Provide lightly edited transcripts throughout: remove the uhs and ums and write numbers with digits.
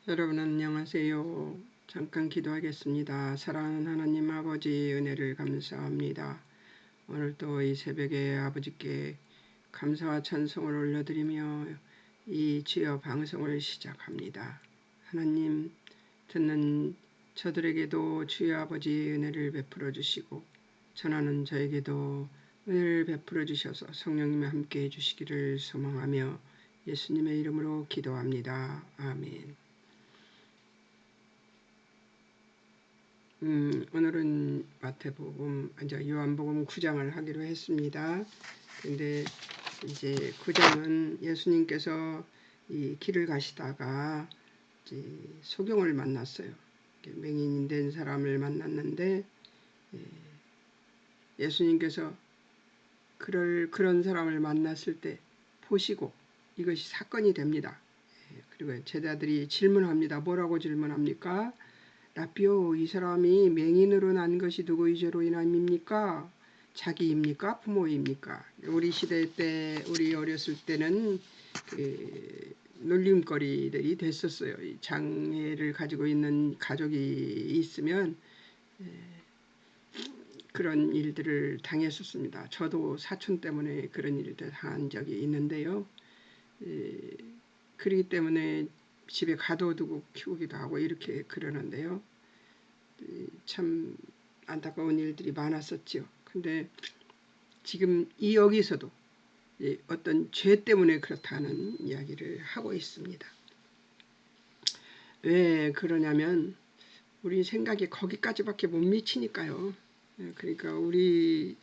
여러분 안녕하세요. 잠깐 기도하겠습니다. 사랑하는 하나님 아버지 은혜를 감사합니다. 오늘도 이 새벽에 아버지께 감사와 찬송을 올려드리며 이 주여 방송을 시작합니다. 하나님 듣는 저들에게도 주여 아버지 은혜를 베풀어 주시고 전하는 저에게도 은혜를 베풀어 주셔서 성령님이 함께 해주시기를 소망하며 예수님의 이름으로 기도합니다. 아멘. 오늘은 요한복음 9장을 하기로 했습니다. 근데 이제 9장은 예수님께서 이 길을 가시다가 이제 소경을 만났어요. 맹인이 된 사람을 만났는데 예수님께서 그런 사람을 만났을 때 보시고 이것이 사건이 됩니다. 그리고 제자들이 질문합니다. 뭐라고 질문합니까? 라비오, 이 사람이 맹인으로 난 것이 누구의 죄로 인함입니까? 자기입니까? 부모입니까? 우리 시대 때, 우리 어렸을 때는 놀림거리들이 됐었어요. 장애를 가지고 있는 가족이 있으면 그런 일들을 당했었습니다. 저도 사촌 때문에 그런 일을 당한 적이 있는데요. 그렇기 때문에 집에 가둬두고 키우기도 하고 이렇게 그러는데요. 참 안타까운 일들이 많았었죠. 근데 지금 여기서도 어떤 죄 때문에 그렇다는 이야기를 하고 있습니다. 왜 그러냐면 우리 생각이 거기까지밖에 못 미치니까요. 그러니까 우리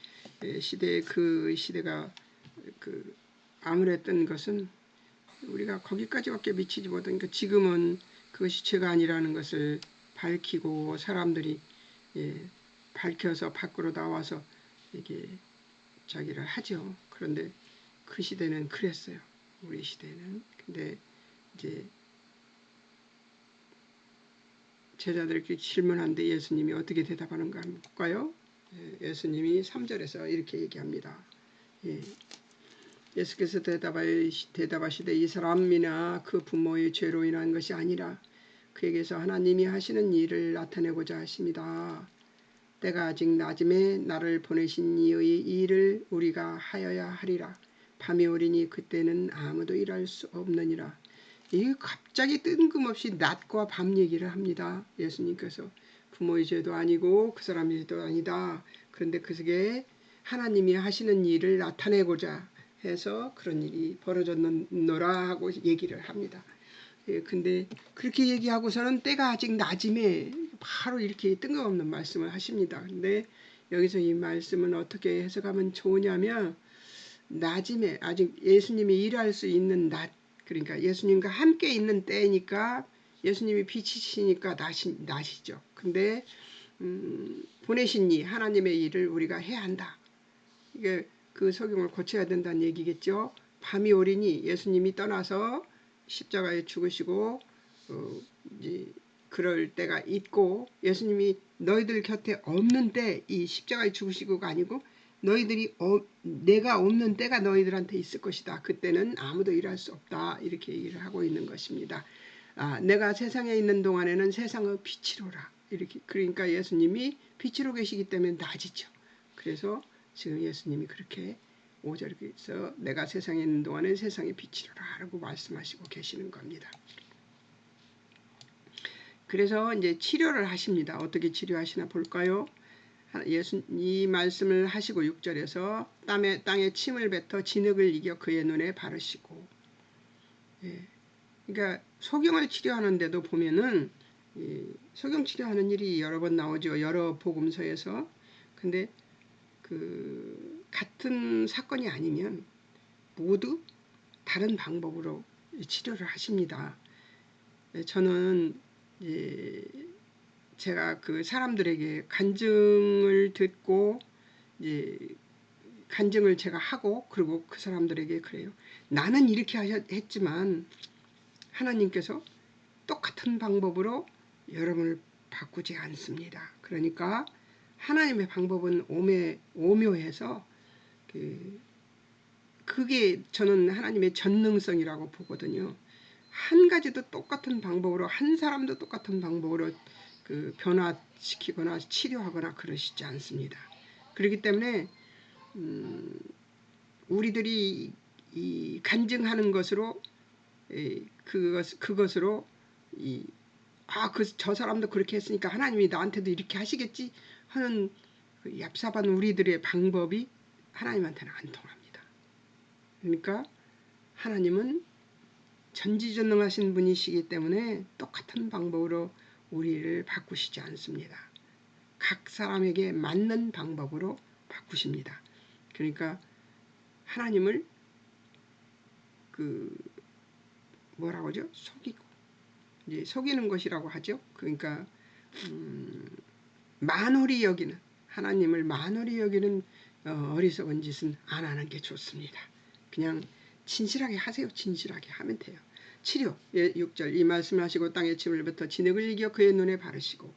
시대에 그 시대가 암울했던 것은 우리가 거기까지밖에 미치지 못하니까 지금은 그것이 죄가 아니라는 것을 밝히고 사람들이 밝혀서 밖으로 나와서 이게 자기를 하죠. 그런데 그 시대는 그랬어요. 우리 시대는. 근데 이제 제자들에게 질문한데 예수님이 어떻게 대답하는가 한번 볼까요? 예수님이 3절에서 이렇게 얘기합니다. 예수께서 대답하시되 이 사람이나 그 부모의 죄로 인한 것이 아니라 그에게서 하나님이 하시는 일을 나타내고자 하십니다. 때가 아직 낮음에 나를 보내신 이의 일을 우리가 하여야 하리라. 밤이 오리니 그때는 아무도 일할 수 없느니라. 이 갑자기 뜬금없이 낮과 밤 얘기를 합니다. 예수님께서 부모의 죄도 아니고 그 사람의 죄도 아니다. 그런데 그게 하나님이 하시는 일을 나타내고자 해서 그런 일이 벌어졌노라 하고 얘기를 합니다. 근데 그렇게 얘기하고서는 때가 아직 낮음에 바로 이렇게 뜬금없는 말씀을 하십니다. 근데 여기서 이 말씀은 어떻게 해석하면 좋으냐면 낮임에 아직 예수님이 일할 수 있는 낮, 그러니까 예수님과 함께 있는 때니까 예수님이 빛이시니까 낮이죠. 근데 보내신 이 하나님의 일을 우리가 해야 한다. 이게 그 석용을 고쳐야 된다는 얘기겠죠. 밤이 오리니 예수님이 떠나서 십자가에 죽으시고 이제 그럴 때가 있고 예수님이 너희들 곁에 없는 때 이 십자가에 죽으시고가 아니고 너희들이 내가 없는 때가 너희들한테 있을 것이다. 그때는 아무도 일할 수 없다. 이렇게 얘기를 하고 있는 것입니다. 내가 세상에 있는 동안에는 세상의 빛이로라. 이렇게 그러니까 예수님이 빛으로 계시기 때문에 낮이죠. 그래서 지금 예수님이 그렇게 5절에서 내가 세상에 있는 동안에 세상의 빛이로라 라고 말씀하시고 계시는 겁니다. 그래서 이제 치료를 하십니다. 어떻게 치료하시나 볼까요? 이 말씀을 하시고 6절에서 땅에 침을 뱉어 진흙을 이겨 그의 눈에 바르시고, 그러니까 소경을 치료하는데도 보면은 소경 치료하는 일이 여러 번 나오죠. 여러 복음서에서. 근데 같은 사건이 아니면 모두 다른 방법으로 치료를 하십니다. 저는 제가 그 사람들에게 간증을 듣고 간증을 제가 하고 그리고 그 사람들에게 그래요. 나는 이렇게 했지만 하나님께서 똑같은 방법으로 여러분을 바꾸지 않습니다. 그러니까 하나님의 방법은 오묘해서 그게 저는 하나님의 전능성이라고 보거든요. 한 가지도 똑같은 방법으로 한 사람도 똑같은 방법으로 그 변화시키거나 치료하거나 그러시지 않습니다. 그렇기 때문에 우리들이 이 간증하는 것으로 그것으로 저 사람도 그렇게 했으니까 하나님이 나한테도 이렇게 하시겠지 하는 그 얍삽한 우리들의 방법이 하나님한테는 안 통합니다. 그러니까 하나님은 전지전능하신 분이시기 때문에 똑같은 방법으로 우리를 바꾸시지 않습니다. 각 사람에게 맞는 방법으로 바꾸십니다. 그러니까 하나님을 뭐라고 하죠? 속이고 이제 속이는 것이라고 하죠. 그러니까 만홀히 여기는 하나님을 만홀히 여기는 어리석은 짓은 안 하는 게 좋습니다. 그냥 진실하게 하세요. 진실하게 하면 돼요. 치료 6절 이 말씀하시고 땅에 침을 뱉어 진흙을 이겨 그의 눈에 바르시고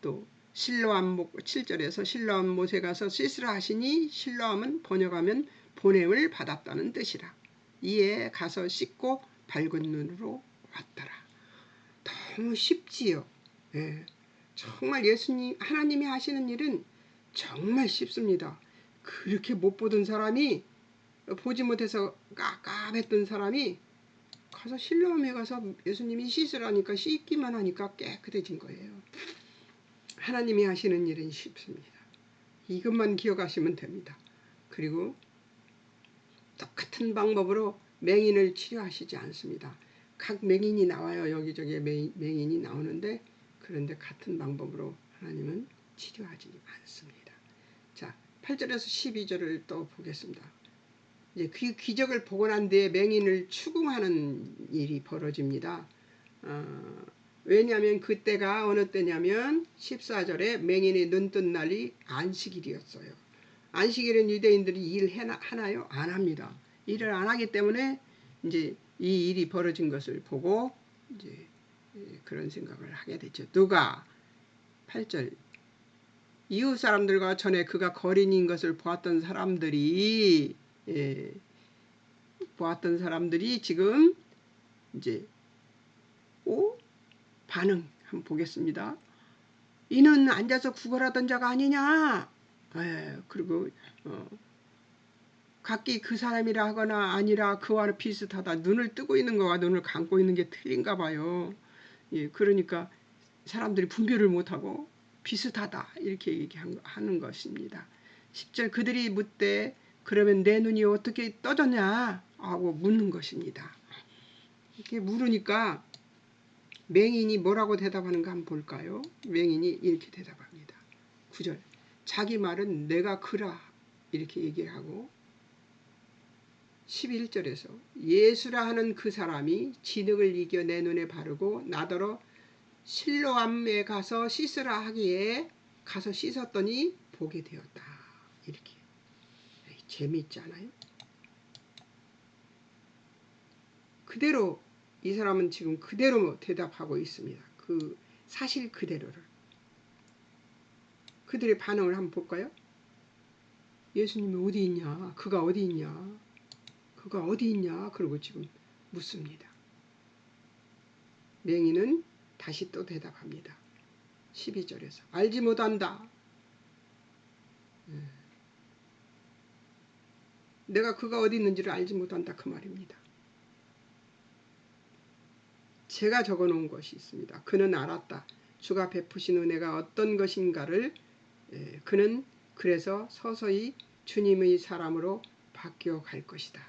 또 실로암 7절에서 실로암 못에 가서 씻으라 하시니 실로암은 번역하면 보냄을 받았다는 뜻이라. 이에 가서 씻고 밝은 눈으로 왔더라. 너무 쉽지요. 예. 정말 예수님 하나님이 하시는 일은 정말 쉽습니다. 그렇게 못 보던 사람이 보지 못해서 깝깝했던 사람이 가서 실로암에 가서 예수님이 씻으라니까 씻기만 하니까 깨끗해진 거예요. 하나님이 하시는 일은 쉽습니다. 이것만 기억하시면 됩니다. 그리고 똑같은 방법으로 맹인을 치료하시지 않습니다. 각 맹인이 나와요. 여기저기 맹인이 나오는데 그런데 같은 방법으로 하나님은 치료하지 않습니다. 자, 8절에서 12절을 또 보겠습니다. 이제 그 기적을 보고 난 뒤에 맹인을 추궁하는 일이 벌어집니다. 왜냐하면 그때가 어느 때냐면 14절에 맹인이 눈뜬 날이 안식일이었어요. 안식일은 유대인들이 일하나요? 안 합니다. 일을 안 하기 때문에 이제 이 일이 벌어진 것을 보고 이제 그런 생각을 하게 됐죠. 누가 8절 이웃 사람들과 전에 그가 거린인 것을 보았던 사람들이 지금 이제 반응 한번 보겠습니다. 이는 앉아서 구걸하던 자가 아니냐? 그리고 각기 그 사람이라 하거나 아니라 그와 비슷하다. 눈을 뜨고 있는 거와 눈을 감고 있는 게 틀린가 봐요. 그러니까 사람들이 분별을 못하고 비슷하다 이렇게 얘기하는 것입니다. 10절 그들이 묻되 그러면 내 눈이 어떻게 떠졌냐 하고 묻는 것입니다. 이렇게 물으니까 맹인이 뭐라고 대답하는가 한번 볼까요? 맹인이 이렇게 대답합니다. 9절 자기 말은 내가 그라 이렇게 얘기를 하고 11절에서 예수라 하는 그 사람이 진흙을 이겨 내 눈에 바르고 나더러 실로암에 가서 씻으라 하기에 가서 씻었더니 보게 되었다. 이렇게 재미있지 않아요? 그대로 이 사람은 지금 그대로 대답하고 있습니다. 그 사실 그대로를. 그들의 반응을 한번 볼까요? 예수님이 어디 있냐? 그가 어디 있냐? 그가 어디 있냐? 그러고 지금 묻습니다. 맹인은 다시 또 대답합니다. 12절에서 알지 못한다. 내가 그가 어디 있는지를 알지 못한다 그 말입니다. 제가 적어놓은 것이 있습니다. 그는 알았다. 주가 베푸신 은혜가 어떤 것인가를 그는 그래서 서서히 주님의 사람으로 바뀌어 갈 것이다.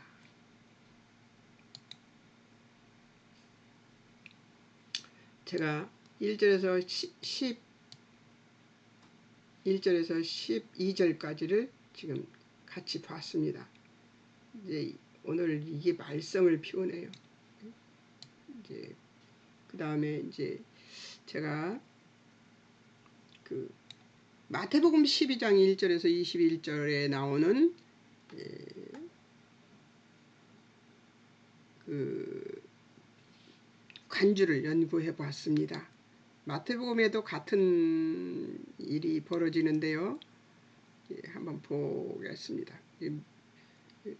제가 1절에서 12절까지를 지금 같이 봤습니다. 이제 오늘 이게 말썽을 피우네요. 이제 그 다음에 이제 제가 그 마태복음 12장 1절에서 21절에 나오는 그 간주를 연구해 보았습니다. 마태복음에도 같은 일이 벌어지는데요. 한번 보겠습니다.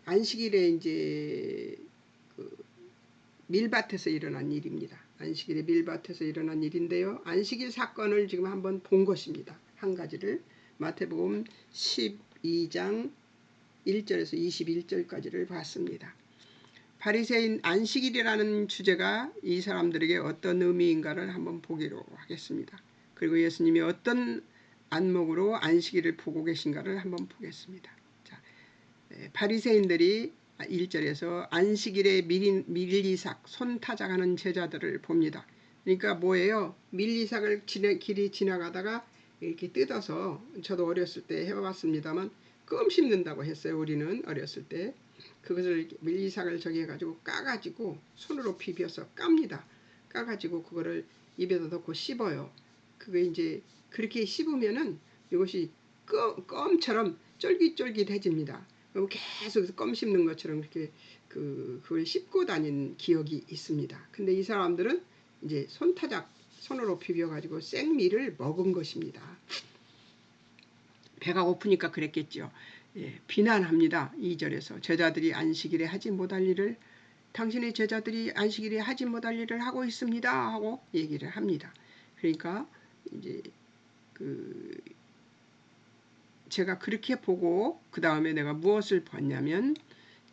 안식일에 이제 밀밭에서 일어난 일입니다. 안식일에 밀밭에서 일어난 일인데요. 안식일 사건을 지금 한번 본 것입니다. 한 가지를 마태복음 12장 1절에서 21절까지를 봤습니다. 바리새인 안식일이라는 주제가 이 사람들에게 어떤 의미인가를 한번 보기로 하겠습니다. 그리고 예수님이 어떤 안목으로 안식일을 보고 계신가를 한번 보겠습니다. 자, 바리새인들이 1절에서 안식일에 밀리삭, 손타작하는 제자들을 봅니다. 그러니까 뭐예요? 밀리삭을 길이 지나가다가 이렇게 뜯어서, 저도 어렸을 때 해봤습니다만 껌 씹는다고 했어요. 우리는 어렸을 때. 그것을 밀리삭을 저기 해가지고 까가지고 손으로 비벼서 깝니다. 까가지고 그거를 입에다 넣고 씹어요. 그게 이제 그렇게 씹으면은 이것이 껌처럼 쫄깃쫄깃해집니다. 그럼 계속 껌 씹는 것처럼 그렇게 그걸 씹고 다닌 기억이 있습니다. 근데 이 사람들은 이제 손으로 비벼가지고 생밀을 먹은 것입니다. 배가 고프니까 그랬겠죠. 예, 비난합니다. 2절에서 제자들이 안식일에 하지 못할 일을 당신의 제자들이 안식일에 하지 못할 일을 하고 있습니다 하고 얘기를 합니다. 그러니까 이제 제가 그렇게 보고 그 다음에 내가 무엇을 봤냐면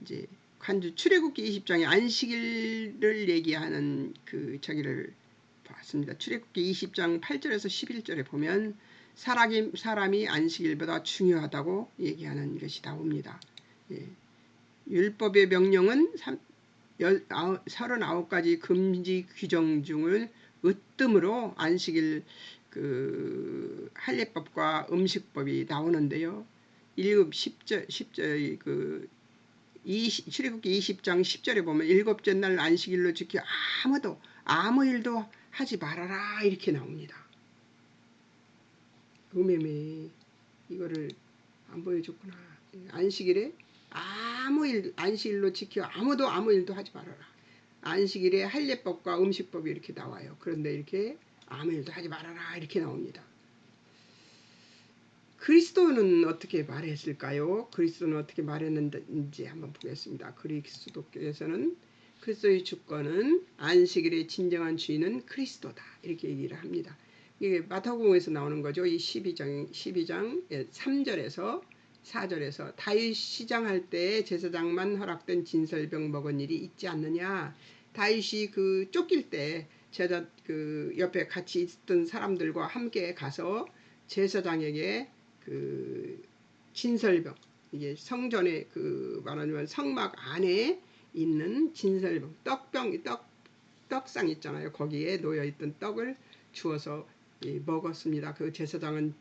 이제 간주 출애굽기 20장에 안식일을 얘기하는 저기를 봤습니다. 출애굽기 20장 8절에서 11절에 보면 사람이 안식일보다 중요하다고 얘기하는 것이 나옵니다. 예. 율법의 명령은 39가지 금지 규정 중을 으뜸으로 안식일 할례법과 음식법이 나오는데요. 1급 10절 출애굽기 20장 10절에 보면 일곱째 날 안식일로 지켜 아무 일도 하지 말아라 이렇게 나옵니다. 음메매 이거를 안 보여줬구나. 안식일에 안식일로 지켜 아무 일도 하지 말아라. 안식일에 할례법과 음식법이 이렇게 나와요. 그런데 이렇게 아무 일도 하지 말아라 이렇게 나옵니다. 그리스도는 어떻게 말했을까요? 그리스도는 어떻게 말했는지 한번 보겠습니다. 그리스도께서는 그리스도의 주권은 안식일의 진정한 주인은 그리스도다 이렇게 얘기를 합니다. 이게 마태복음에서 나오는 거죠. 이 12장 3절에서 4절에서 다윗 시장할 때 제사장만 허락된 진설병 먹은 일이 있지 않느냐. 다윗이 쫓길 때 제자 옆에 같이 있던 사람들과 함께 가서 제사장에게 진설병, 이게 성전에 말하자면 성막 안에 있는 진설병, 떡상 있잖아요. 거기에 놓여있던 떡을 주어서 먹었습니다. 그 제사장은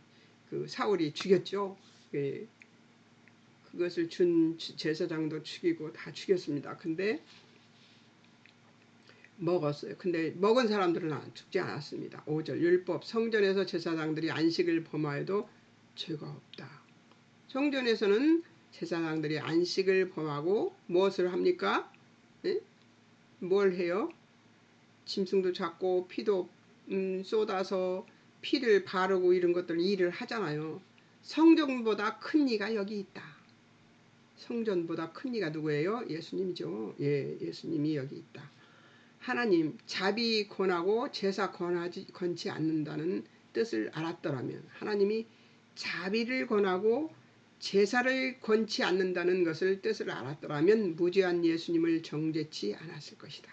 사울이 죽였죠. 그것을 준 제사장도 죽이고 다 죽였습니다. 근데 먹었어요. 근데 먹은 사람들은 죽지 않았습니다. 5절 율법 성전에서 제사장들이 안식을 범하여도 죄가 없다. 성전에서는 제사장들이 안식을 범하고 무엇을 합니까? 네? 뭘 해요? 짐승도 잡고 피도 쏟아서 피를 바르고 이런 것들 일을 하잖아요. 성전보다 큰 이가 여기 있다. 성전보다 큰 이가 누구예요? 예수님이죠. 예, 예수님이 여기 있다. 하나님 자비 권하고 제사 건치 않는다는 뜻을 알았더라면, 하나님이 자비를 권하고 제사를 건치 않는다는 것을 뜻을 알았더라면 무죄한 예수님을 정죄치 않았을 것이다.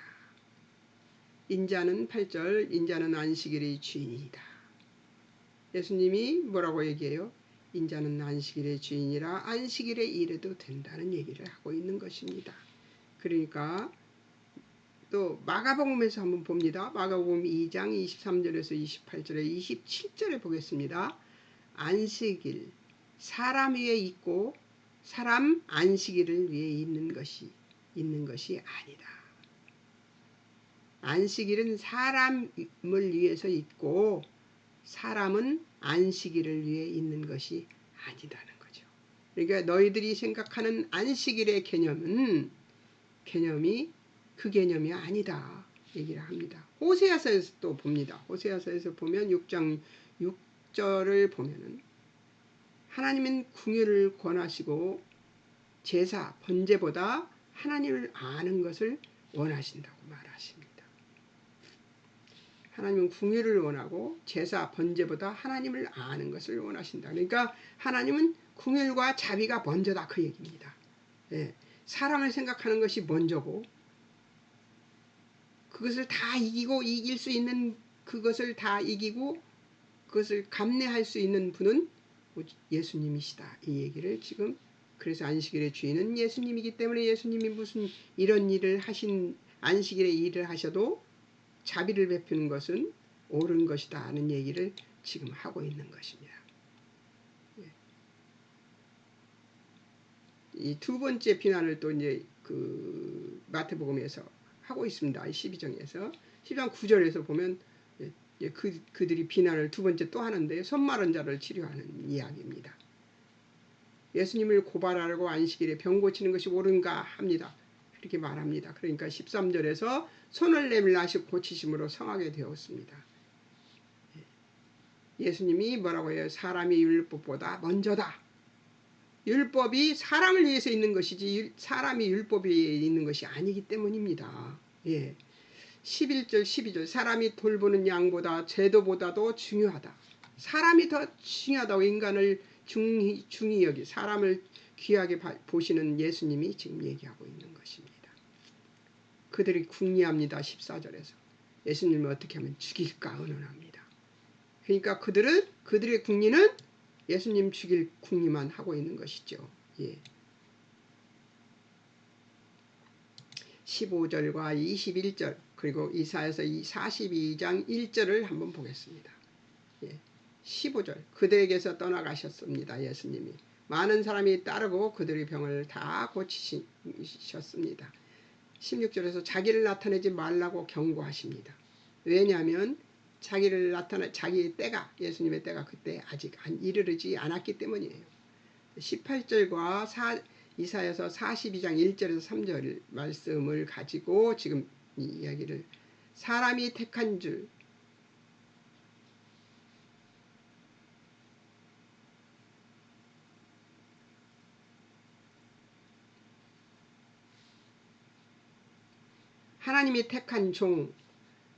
인자는 8절 인자는 안식일의 주인이다. 예수님이 뭐라고 얘기해요? 인자는 안식일의 주인이라 안식일에 일해도 된다는 얘기를 하고 있는 것입니다. 그러니까 또 마가복음에서 한번 봅니다. 마가복음 2장 23절에서 28절에 27절에 보겠습니다. 안식일 사람 위에 있고 사람 안식일을 위해 있는 것이 아니다. 안식일은 사람을 위해서 있고 사람은 안식일을 위해 있는 것이 아니다는 거죠. 그러니까 너희들이 생각하는 안식일의 개념이 그 개념이 아니다 얘기를 합니다. 호세아서에서 또 봅니다. 호세아서에서 보면 6장 6절을 보면은 하나님은 궁유를 권하시고 제사 번제보다 하나님을 아는 것을 원하신다고 말하십니다. 하나님은 궁유를 원하고 제사 번제보다 하나님을 아는 것을 원하신다. 그러니까 하나님은 궁율과 자비가 먼저다 그 얘기입니다. 예, 사람을 생각하는 것이 먼저고 그것을 다 이기고 이길 수 있는 그것을 다 이기고 그것을 감내할 수 있는 분은 예수님이시다. 이 얘기를 지금 그래서 안식일의 주인은 예수님이기 때문에 예수님이 무슨 이런 일을 하신 안식일에 일을 하셔도 자비를 베푸는 것은 옳은 것이다 하는 얘기를 지금 하고 있는 것입니다. 이 두 번째 비난을 또 이제 그 마태복음에서 하고 있습니다. 12장에서 12장 9절에서 보면 그들이 비난을 두 번째 또 하는데 손마른 자를 치료하는 이야기입니다. 예수님을 고발하려고 안식일에 병 고치는 것이 옳은가 합니다. 이렇게 말합니다. 그러니까 13절에서 손을 내밀라시 고치심으로 성하게 되었습니다. 예수님이 뭐라고 해요? 사람이 율법보다 먼저다. 율법이 사람을 위해서 있는 것이지 사람이 율법에 있는 것이 아니기 때문입니다. 예. 11절 12절 사람이 돌보는 양보다 제도보다도 중요하다. 사람이 더 중요하다고 인간을 중히 여기 사람을 귀하게 보시는 예수님이 지금 얘기하고 있는 것입니다. 그들이 궁리합니다. 14절에서 예수님을 어떻게 하면 죽일까 의논합니다. 그러니까 그들의 궁리는 예수님 죽일 궁리만 하고 있는 것이죠. 예. 15절과 21절 그리고 이사야서 42장 1절을 한번 보겠습니다. 예. 15절 그들에게서 떠나가셨습니다. 예수님이 많은 사람이 따르고 그들의 병을 다 고치셨습니다. 16절에서 자기를 나타내지 말라고 경고하십니다. 왜냐하면 자기의 때가 예수님의 때가 그때 아직 이르지 않았기 때문이에요. 18절과 이사야서 42장 1절에서 3절 말씀을 가지고 지금 이 이야기를 사람이 택한 줄 하나님이 택한 종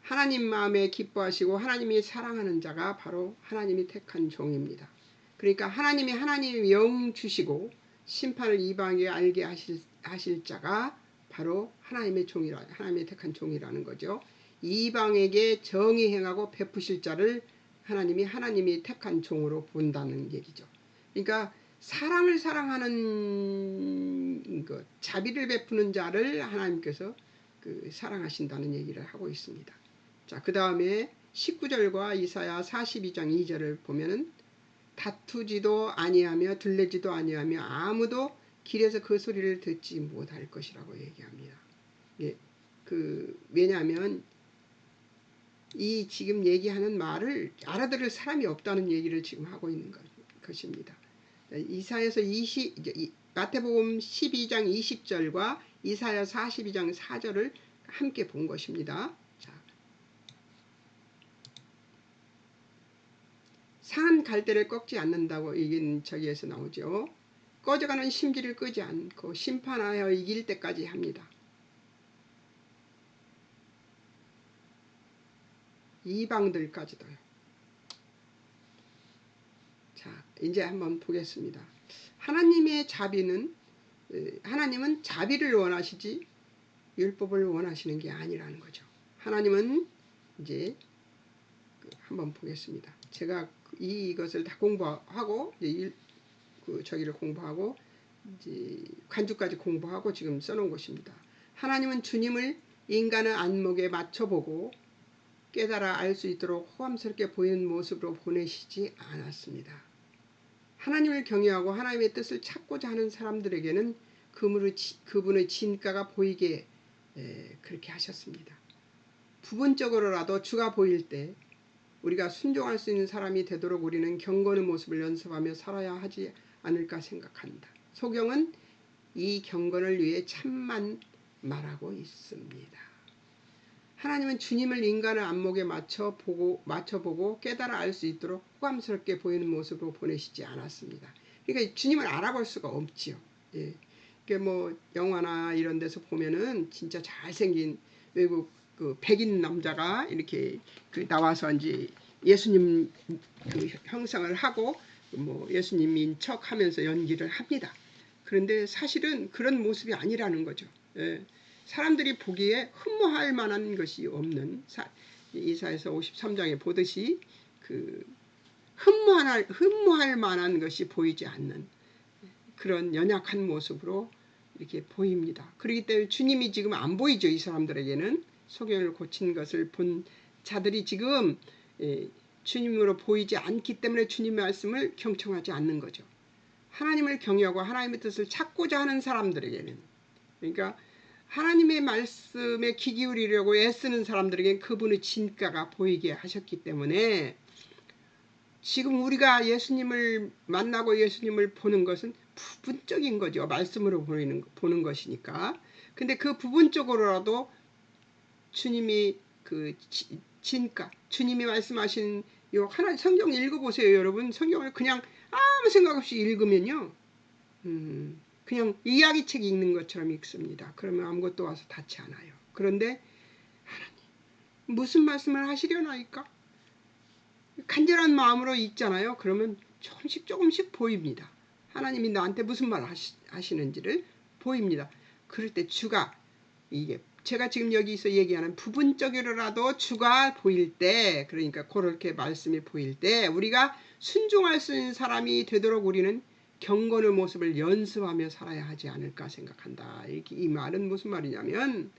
하나님 마음에 기뻐하시고 하나님이 사랑하는 자가 바로 하나님이 택한 종입니다. 그러니까 하나님이 영 주시고 심판을 이방에 알게 하실 자가 바로 하나님의 택한 종이라는 거죠. 이방에게 정의 행하고 베푸실 자를 하나님이 택한 종으로 본다는 얘기죠. 그러니까 사람을 사랑하는 것, 자비를 베푸는 자를 하나님께서 사랑하신다는 얘기를 하고 있습니다. 자, 그 다음에 19절과 이사야 42장 2절을 보면은 다투지도 아니하며 들레지도 아니하며 아무도 길에서 그 소리를 듣지 못할 것이라고 얘기합니다. 예, 왜냐하면 이 지금 얘기하는 말을 알아들을 사람이 없다는 얘기를 지금 하고 있는 것입니다. 이사야서 마태복음 12장 20절과 이사야 42장 4절을 함께 본 것입니다. 상한 갈대를 꺾지 않는다고 이긴 저기에서 나오죠. 꺼져가는 심지를 끄지 않고 심판하여 이길 때까지 합니다. 이방들까지도요. 자, 이제 한번 보겠습니다. 하나님은 자비를 원하시지 율법을 원하시는 게 아니라는 거죠. 하나님은 이제 한번 보겠습니다. 제가 이것을 다 공부하고 저기를 공부하고 이제 간주까지 공부하고 지금 써놓은 것입니다. 하나님은 주님을 인간의 안목에 맞춰보고 깨달아 알 수 있도록 호감스럽게 보이는 모습으로 보내시지 않았습니다. 하나님을 경외하고 하나님의 뜻을 찾고자 하는 사람들에게는 그분의 진가가 보이게 그렇게 하셨습니다. 부분적으로라도 주가 보일 때 우리가 순종할 수 있는 사람이 되도록 우리는 경건의 모습을 연습하며 살아야 하지 않을까 생각한다. 소경은 이 경건을 위해 참만 말하고 있습니다. 하나님은 주님을 인간의 안목에 맞춰보고 깨달아 알 수 있도록 호감스럽게 보이는 모습으로 보내시지 않았습니다. 그러니까 주님을 알아볼 수가 없지요. 예. 그 뭐 영화나 이런 데서 보면은 진짜 잘생긴 외국 그 백인 남자가 이렇게 그 나와서 이제 예수님 그 형상을 하고 뭐 예수님인 척 하면서 연기를 합니다. 그런데 사실은 그런 모습이 아니라는 거죠. 예. 사람들이 보기에 흠모할 만한 것이 없는 이사야서 53장에 보듯이 그 흠모할 만한 것이 보이지 않는 그런 연약한 모습으로 이렇게 보입니다. 그렇기 때문에 주님이 지금 안 보이죠. 이 사람들에게는 소경을 고친 것을 본 자들이 지금 주님으로 보이지 않기 때문에 주님 말씀을 경청하지 않는 거죠. 하나님을 경외하고 하나님의 뜻을 찾고자 하는 사람들에게는, 그러니까 하나님의 말씀에 귀 기울이려고 애쓰는 사람들에게는 그분의 진가가 보이게 하셨기 때문에 지금 우리가 예수님을 만나고 예수님을 보는 것은 부분적인 거죠. 말씀으로 보는 것이니까. 근데 그 부분적으로라도 주님이 그 진가, 주님이 말씀하신 요 하나 성경 읽어보세요, 여러분. 성경을 그냥 아무 생각 없이 읽으면요, 그냥 이야기책 읽는 것처럼 읽습니다. 그러면 아무것도 와서 닿지 않아요. 그런데 하나님 무슨 말씀을 하시려나이까? 간절한 마음으로 읽잖아요. 그러면 조금씩 보입니다. 하나님이 나한테 무슨 말 하시는지를 보입니다. 그럴 때 주가, 이게 제가 지금 여기서 얘기하는 부분적으로라도 주가 보일 때, 그러니까 그렇게 말씀이 보일 때 우리가 순종할 수 있는 사람이 되도록 우리는 경건의 모습을 연습하며 살아야 하지 않을까 생각한다. 이 말은 무슨 말이냐면,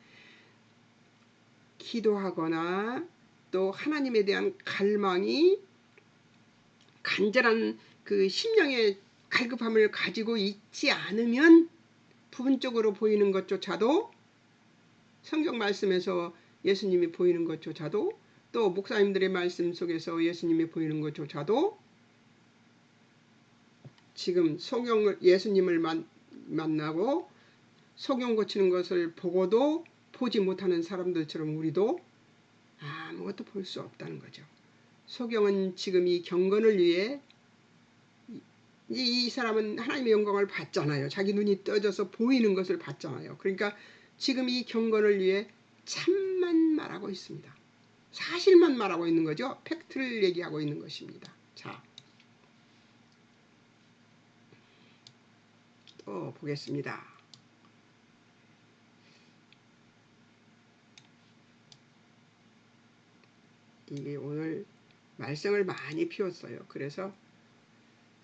기도하거나 또 하나님에 대한 갈망이 간절한 그 심령의 갈급함을 가지고 있지 않으면 부분적으로 보이는 것조차도, 성경 말씀에서 예수님이 보이는 것조차도, 또 목사님들의 말씀 속에서 예수님이 보이는 것조차도, 지금 예수님을 만나고 소경 고치는 것을 보고도 보지 못하는 사람들처럼 우리도 아무것도 볼 수 없다는 거죠. 소경은 지금 이 경건을 위해, 이 사람은 하나님의 영광을 봤잖아요. 자기 눈이 떠져서 보이는 것을 봤잖아요. 그러니까 지금 이 경건을 위해 참만 말하고 있습니다. 사실만 말하고 있는 거죠. 팩트를 얘기하고 있는 것입니다. 자, 또 보겠습니다. 이게 오늘 말썽을 많이 피웠어요. 그래서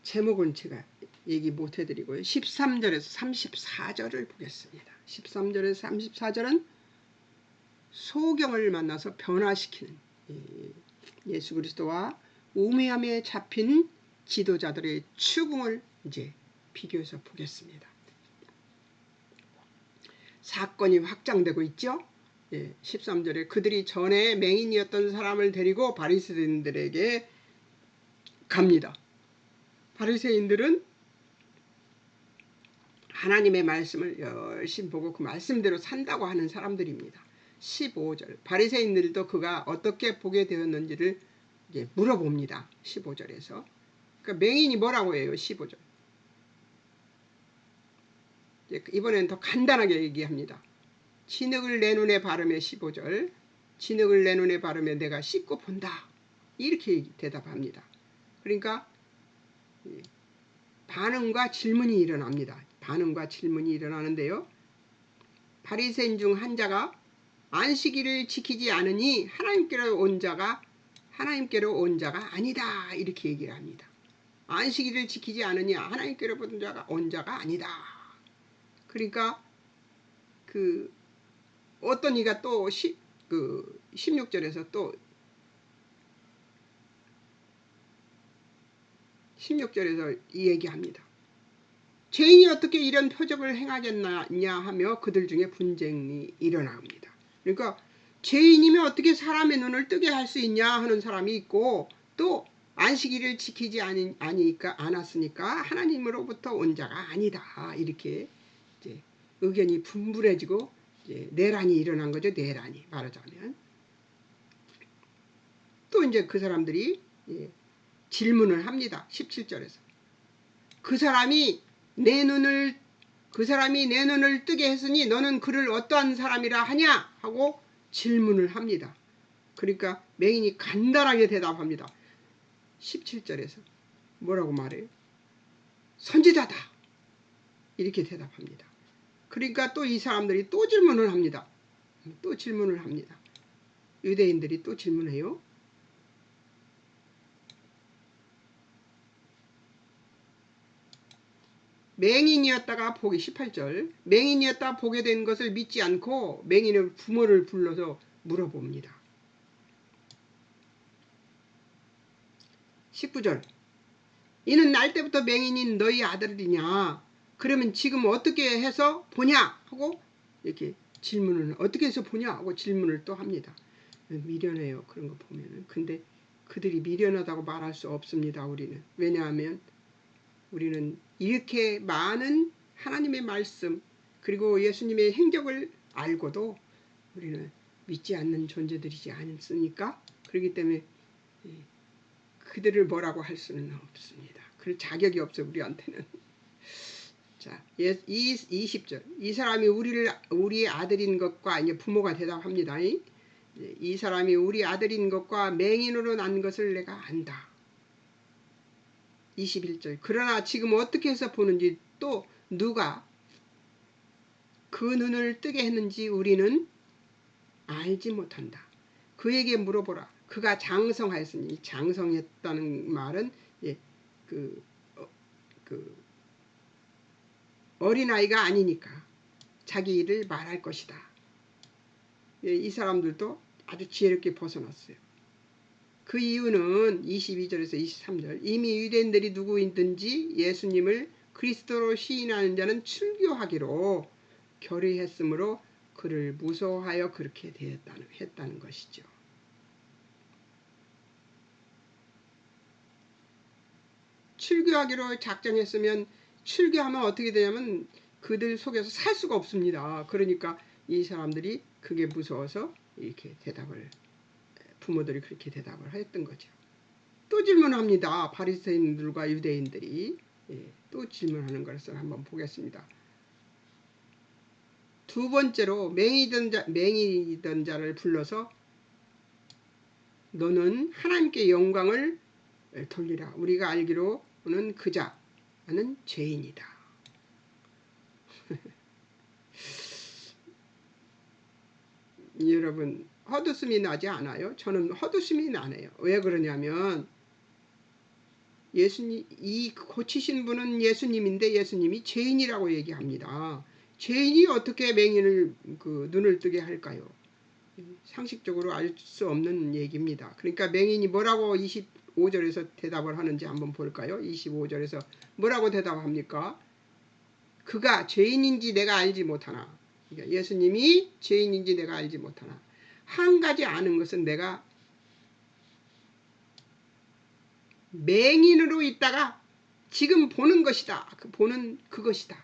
제목은 제가 얘기 못 해드리고요. 13절에서 34절을 보겠습니다. 13절에서 34절은 소경을 만나서 변화시키는, 예수 그리스도와 우매함에 잡힌 지도자들의 추궁을 이제 비교해서 보겠습니다. 사건이 확장되고 있죠. 13절에 그들이 전에 맹인이었던 사람을 데리고 바리새인들에게 갑니다. 바리새인들은 하나님의 말씀을 열심히 보고 그 말씀대로 산다고 하는 사람들입니다. 15절, 바리새인들도 그가 어떻게 보게 되었는지를 이제 물어봅니다. 15절에서. 그러니까 맹인이 뭐라고 해요? 15절. 이번엔 더 간단하게 얘기합니다. 진흙을 내 눈에 바르며, 15절, 진흙을 내 눈에 바르며 내가 씻고 본다. 이렇게 대답합니다. 그러니까 반응과 질문이 일어납니다. 반응과 질문이 일어나는데요. 바리새인 중 한 자가 안식일을 지키지 않으니 하나님께로 온 자가 아니다. 이렇게 얘기를 합니다. 안식일을 지키지 않으니 하나님께로 온 자가 아니다. 그러니까 그 어떤 이가 또 16절에서 또 16절에서 이 얘기합니다. 죄인이 어떻게 이런 표적을 행하겠느냐 하며 그들 중에 분쟁이 일어납니다. 그러니까 죄인이면 어떻게 사람의 눈을 뜨게 할 수 있냐 하는 사람이 있고, 또 안식일을 지키지 않았으니까 하나님으로부터 온 자가 아니다. 이렇게 이제 의견이 분분해지고 이제 내란이 일어난 거죠. 내란이 말하자면. 또 이제 그 사람들이 질문을 합니다. 17절에서. 그 사람이 내 눈을 그 사람이 내 눈을 뜨게 했으니 너는 그를 어떠한 사람이라 하냐 하고 질문을 합니다. 그러니까 맹인이 간단하게 대답합니다. 17절에서 뭐라고 말해요? 선지자다 이렇게 대답합니다. 그러니까 또 이 사람들이 또 질문을 합니다. 또 질문을 합니다. 유대인들이 또 질문해요. 맹인이었다가 보기 18절 맹인이었다 보게 된 것을 믿지 않고 맹인의 부모를 불러서 물어봅니다. 19절 이는 날 때부터 맹인인 너희 아들이냐 그러면 지금 어떻게 해서 보냐 하고 이렇게 질문을 어떻게 해서 보냐 하고 질문을 또 합니다. 미련해요. 그런 거 보면은. 근데 그들이 미련하다고 말할 수 없습니다. 우리는. 왜냐하면 우리는 이렇게 많은 하나님의 말씀 그리고 예수님의 행적을 알고도 우리는 믿지 않는 존재들이지 않습니까? 그렇기 때문에 그들을 뭐라고 할 수는 없습니다. 그럴 자격이 없어 우리한테는. 자, 20절 이 사람이 우리의 아들인 것과 이제 부모가 대답합니다. 이 사람이 우리 아들인 것과 맹인으로 난 것을 내가 안다. 21절 그러나 지금 어떻게 해서 보는지 또 누가 그 눈을 뜨게 했는지 우리는 알지 못한다. 그에게 물어보라. 그가 장성하였으니 장성했다는 말은 어린아이가 아니니까 자기 일을 말할 것이다. 이 사람들도 아주 지혜롭게 벗어났어요. 그 이유는 22절에서 23절 이미 유대인들이 누구이든지 예수님을 그리스도로 시인하는 자는 출교하기로 결의했으므로 그를 무서워하여 그렇게 했다는 것이죠. 출교하기로 작정했으면 출교하면 어떻게 되냐면 그들 속에서 살 수가 없습니다. 그러니까 이 사람들이 그게 무서워서 이렇게 부모들이 그렇게 대답을 했던 거죠. 또 질문합니다. 바리새인들과 유대인들이 또 질문하는 것을 한번 보겠습니다. 두 번째로 맹인이던 자를 불러서 너는 하나님께 영광을 돌리라. 우리가 알기로는 그 자는 죄인이다. 여러분 헛웃음이 나지 않아요? 저는 헛웃음이 나네요. 왜 그러냐면 예수님 이 고치신 분은 예수님인데 예수님이 죄인이라고 얘기합니다. 죄인이 어떻게 맹인을 눈을 뜨게 할까요? 상식적으로 알 수 없는 얘기입니다. 그러니까 맹인이 뭐라고 25절에서 대답을 하는지 한번 볼까요? 25절에서 뭐라고 대답합니까? 그가 죄인인지 내가 알지 못하나. 그러니까 예수님이 죄인인지 내가 알지 못하나. 한 가지 아는 것은 내가 맹인으로 있다가 지금 보는 것이다. 보는 그것이다.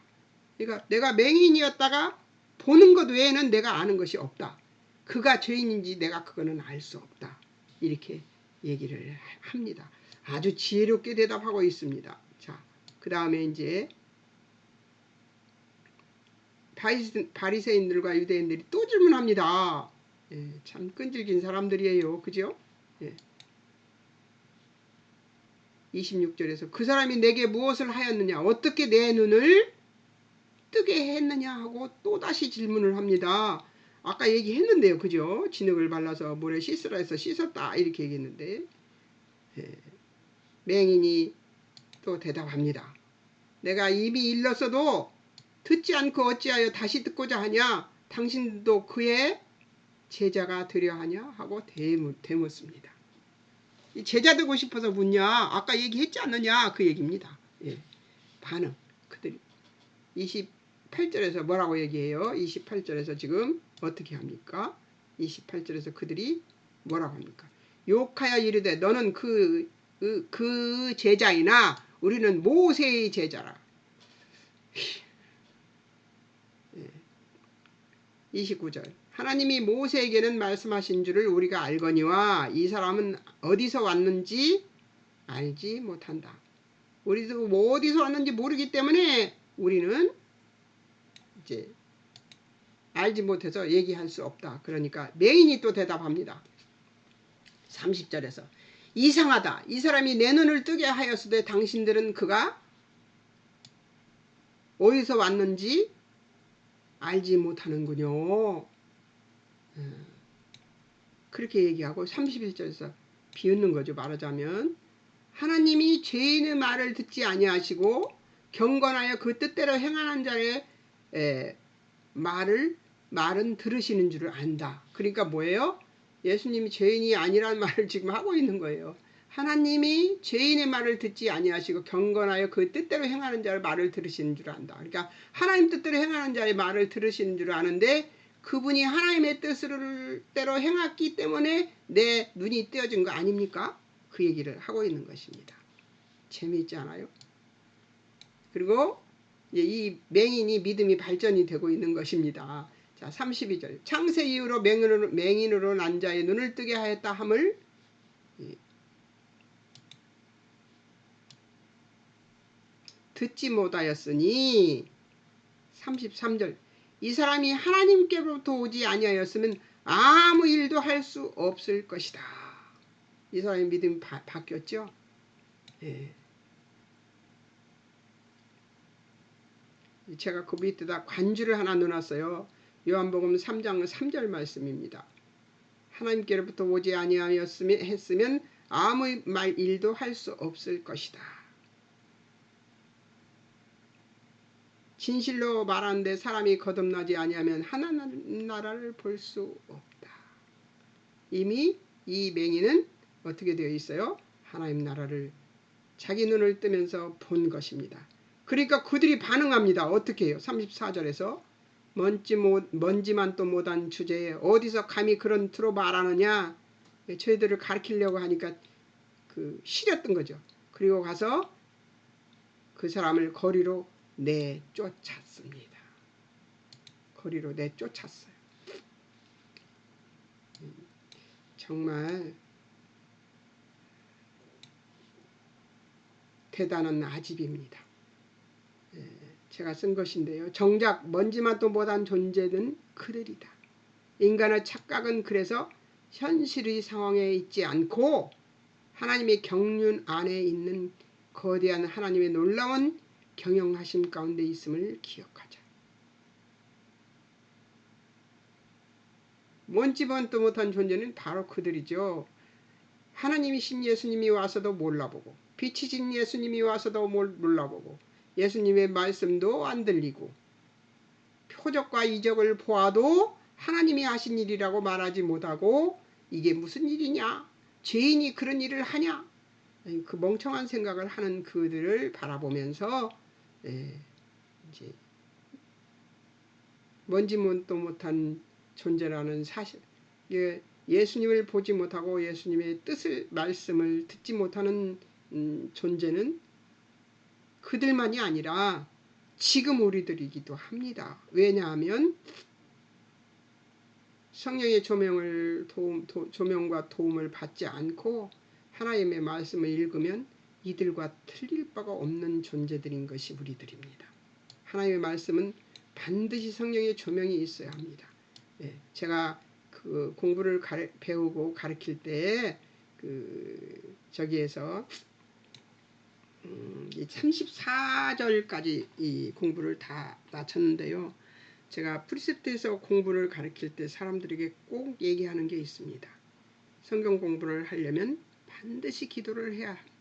그러니까 내가 맹인이었다가 보는 것 외에는 내가 아는 것이 없다. 그가 죄인인지 내가 그거는 알 수 없다. 이렇게 얘기를 합니다. 아주 지혜롭게 대답하고 있습니다. 자, 그 다음에 이제 바리새인들과 유대인들이 또 질문합니다. 참 끈질긴 사람들이에요. 그죠? 26절에서 그 사람이 내게 무엇을 하였느냐 어떻게 내 눈을 뜨게 했느냐 하고 또다시 질문을 합니다. 아까 얘기했는데요. 그죠? 진흙을 발라서 물에 씻으라 해서 씻었다 이렇게 얘기했는데 맹인이 또 대답합니다. 내가 입이 일렀어도 듣지 않고 어찌하여 다시 듣고자 하냐 당신도 그의 제자가 되려 하냐 하고 대묻습니다. 제자 되고 싶어서 묻냐 아까 얘기했지 않느냐 그 얘기입니다. 반응 그들이 28절에서 뭐라고 얘기해요? 28절에서 지금 어떻게 합니까? 28절에서 그들이 뭐라고 합니까? 욕하여 이르되 너는 그 제자이나 우리는 모세의 제자라. 29절 하나님이 모세에게는 말씀하신 줄을 우리가 알거니와 이 사람은 어디서 왔는지 알지 못한다. 우리도 뭐 어디서 왔는지 모르기 때문에 우리는 이제 알지 못해서 얘기할 수 없다. 그러니까 맹인이 또 대답합니다. 30절에서 이상하다. 이 사람이 내 눈을 뜨게 하였으되 당신들은 그가 어디서 왔는지 알지 못하는군요. 그렇게 얘기하고 31절에서 비웃는 거죠. 말하자면 하나님이 죄인의 말을 듣지 아니하시고 경건하여 그 뜻대로 행하는 자의 말은 들으시는 줄을 안다. 그러니까 뭐예요? 예수님이 죄인이 아니라는 말을 지금 하고 있는 거예요. 하나님이 죄인의 말을 듣지 아니하시고 경건하여 그 뜻대로 행하는 자의 말을 들으시는 줄 안다. 그러니까 하나님 뜻대로 행하는 자의 말을 들으시는 줄 아는데 그분이 하나님의 뜻대로 행했기 때문에 내 눈이 띄어진 거 아닙니까? 그 얘기를 하고 있는 것입니다. 재미있지 않아요? 그리고 이 맹인이 믿음이 발전이 되고 있는 것입니다. 자, 32절. 창세 이후로 맹인으로 난 자의 눈을 뜨게 하였다 함을 듣지 못하였으니 33절. 이 사람이 하나님께로부터 오지 아니하였으면 아무 일도 할 수 없을 것이다. 이 사람의 믿음이 바뀌었죠? 예. 제가 그 밑에다 관주를 하나 넣어놨어요. 요한복음 3장 3절 말씀입니다. 하나님께로부터 오지 아니하였으면 아무 일도 할 수 없을 것이다. 진실로 말하는데 사람이 거듭나지 아니하면 하나님 나라를 볼 수 없다. 이미 이 맹인은 어떻게 되어 있어요? 하나님 나라를 자기 눈을 뜨면서 본 것입니다. 그러니까 그들이 반응합니다. 어떻게 해요? 34절에서 먼지만 또 못한 주제에 어디서 감히 그런 투로 말하느냐. 저희들을 가르치려고 하니까 시렸던 거죠. 그리고 가서 그 사람을 거리로 내쫓았습니다. 거리로 내쫓았어요. 정말 대단한 아집입니다. 제가 쓴 것인데요. 정작 먼지만 또 못한 존재는 그들이다. 인간의 착각은 그래서 현실의 상황에 있지 않고 하나님의 경륜 안에 있는 거대한 하나님의 놀라운 경영하심 가운데 있음을 기억하자. 먼지만도 못한 존재는 바로 그들이죠. 하나님이신 예수님이 와서도 몰라보고 빛이신 예수님이 와서도 몰라보고 예수님의 말씀도 안 들리고 표적과 이적을 보아도 하나님이 하신 일이라고 말하지 못하고 이게 무슨 일이냐? 죄인이 그런 일을 하냐? 그 멍청한 생각을 하는 그들을 바라보면서 이제 먼지도 못한 존재라는 사실, 예수님을 보지 못하고 예수님의 뜻을 말씀을 듣지 못하는 존재는 그들만이 아니라 지금 우리들이기도 합니다. 왜냐하면 성령의 조명과 도움을 받지 않고 하나님의 말씀을 읽으면 이들과 틀릴 바가 없는 존재들인 것이 우리들입니다. 하나님의 말씀은 반드시 성령의 조명이 있어야 합니다. 제가 그 공부를 배우고 가르칠 때 저기에서 34절까지 이 공부를 다 마쳤는데요. 제가 프리셉트에서 공부를 가르칠 때 사람들에게 꼭 얘기하는 게 있습니다. 성경 공부를 하려면 반드시 기도를 해야 한다.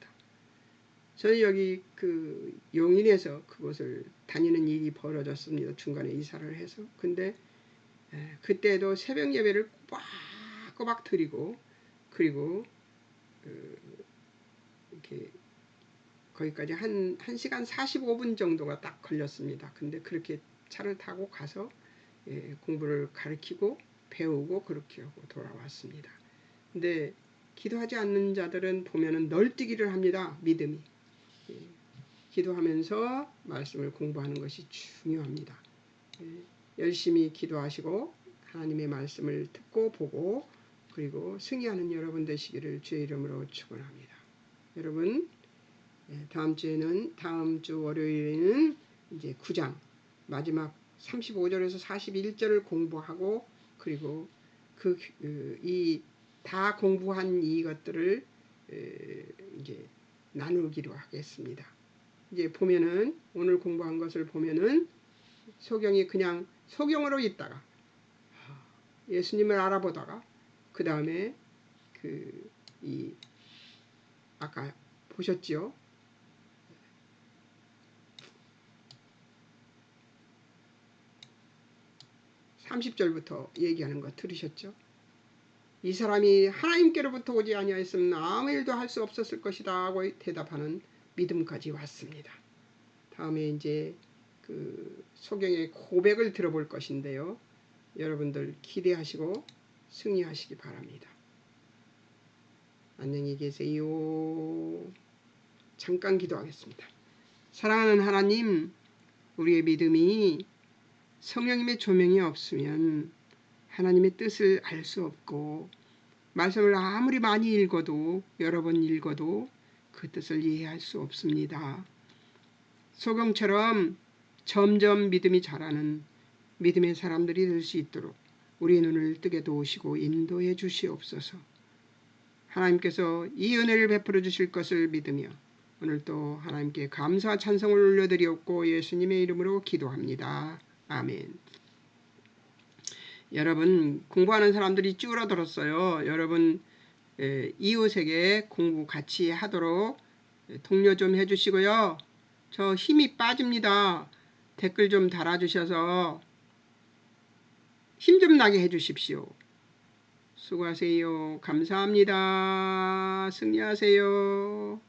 저는 여기 용인에서 그곳을 다니는 일이 벌어졌습니다. 중간에 이사를 해서. 근데 그때도 새벽 예배를 꼬박꼬박 드리고, 그리고 이렇게 거기까지 한 1시간 45분 정도가 딱 걸렸습니다. 근데 그렇게 차를 타고 가서 공부를 가르치고 배우고 그렇게 하고 돌아왔습니다. 근데 기도하지 않는 자들은 보면은 널뛰기를 합니다. 믿음이. 기도하면서 말씀을 공부하는 것이 중요합니다. 열심히 기도하시고 하나님의 말씀을 듣고 보고 그리고 승리하는 여러분 되시기를 주의 이름으로 축원합니다. 여러분, 다음 주 월요일에는 이제 9장 마지막 35절에서 41절을 공부하고 그리고 이 다 공부한 이것들을 이제 나누기로 하겠습니다. 이제 보면은 오늘 공부한 것을 보면은 소경이 그냥 소경으로 있다가 예수님을 알아보다가 그 다음에 이 아까 보셨죠? 30절부터 얘기하는 거 들으셨죠? 이 사람이 하나님께로부터 오지 아니하였으면 아무 일도 할 수 없었을 것이다 하고 대답하는 믿음까지 왔습니다. 다음에 이제 소경의 고백을 들어볼 것인데요. 여러분들 기대하시고 승리하시기 바랍니다. 안녕히 계세요. 잠깐 기도하겠습니다. 사랑하는 하나님, 우리의 믿음이 성령님의 조명이 없으면 하나님의 뜻을 알 수 없고 말씀을 아무리 많이 읽어도 여러 번 읽어도 그 뜻을 이해할 수 없습니다. 소경처럼 점점 믿음이 자라는 믿음의 사람들이 될 수 있도록 우리의 눈을 뜨게 도우시고 인도해 주시옵소서. 하나님께서 이 은혜를 베풀어 주실 것을 믿으며 오늘도 하나님께 감사와 찬송을 올려드리옵고 예수님의 이름으로 기도합니다. 아멘. 여러분 공부하는 사람들이 줄어들었어요. 여러분 이웃에게 공부 같이 하도록 독려 좀 해주시고요. 저 힘이 빠집니다. 댓글 좀 달아주셔서 힘 좀 나게 해주십시오. 수고하세요. 감사합니다. 승리하세요.